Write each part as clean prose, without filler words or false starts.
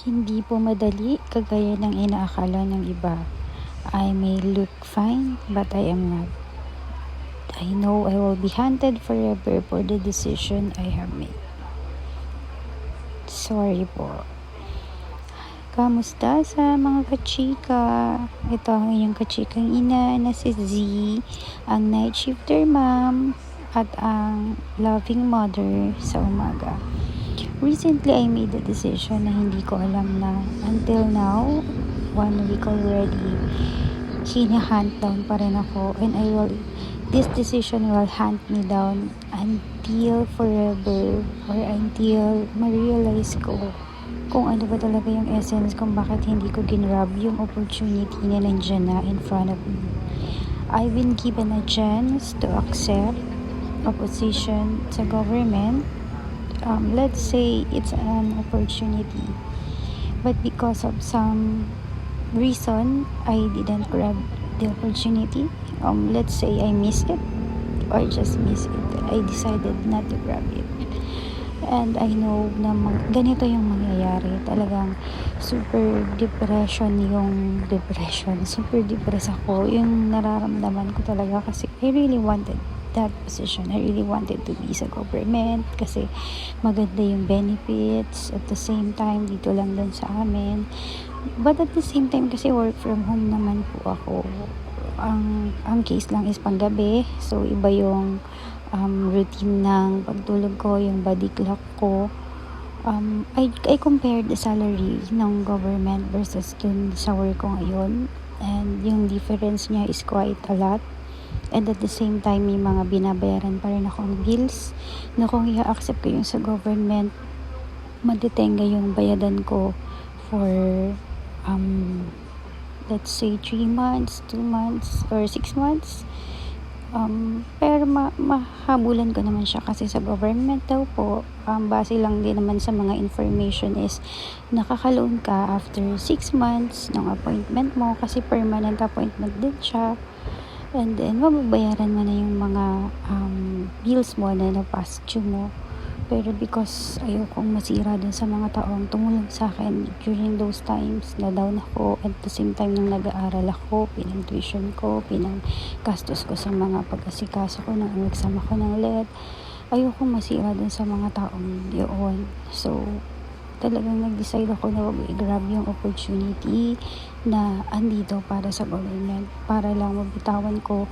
Hindi po madali kagaya ng inaakala ng iba. I may look fine, but I am not. I know I will be hunted forever for the decision I have made. Sorry po. Kamusta sa mga kachika? Ito ang inyong kachikang ina na si Z, ang night shifter mom at ang loving mother sa umaga. Recently, I made the decision na hindi ko alam na until now, 1 week already, hinahunt down pa rin ako, and this decision will hunt me down until forever, or until ma-realize ko kung ano ba talaga yung essence kung bakit hindi ko ginrab yung opportunity na nandyan na in front of me. I've been given a chance to accept a position sa government. Let's say it's an opportunity, but because of some reason I didn't grab the opportunity. Let's say I miss it, or just miss it. I decided not to grab it, and I know na ganito yung mangyayari. Talagang super depressed ako. Yung nararamdaman ko talaga kasi I really wanted that position. I really wanted to be sa government kasi maganda yung benefits. At the same time, dito lang din sa amin. But at the same time kasi work from home naman po ako. Ang case lang is panggabi. So iba yung routine ng pagtulog ko, yung body clock ko. I compared the salary ng government versus dun sa work ko ngayon. And yung difference niya is quite a lot. And at the same time, may mga binabayaran pa rin akong bills na kung i-accept ko yung sa government, madetenga yung bayadan ko for let's say 3 months, 2 months, or 6 months. Pero mahabulan ko naman siya kasi sa government daw po, base lang din naman sa mga information is nakaka-loan ka after 6 months ng appointment mo kasi permanent appointment din siya. And then, mababayaran mo na yung mga bills mo na na-past due mo. Pero because ayokong masira dun sa mga taong tumulong sa akin during those times na down ako, at the same time nung nag-aaral ako, pinang-tuition ko, pinang-gastos ko sa mga pag-asikaso ko ng exam ako ng LED, ayokong masira dun sa mga taong yun. So, talagang nag-decide ako na i-grab yung opportunity na andito para sa government, para lang mabitawan ko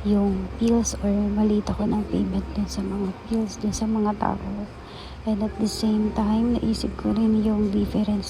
yung bills or malita ko ng payment dun sa mga bills dun sa mga tao. And at the same time, naisip ko rin yung difference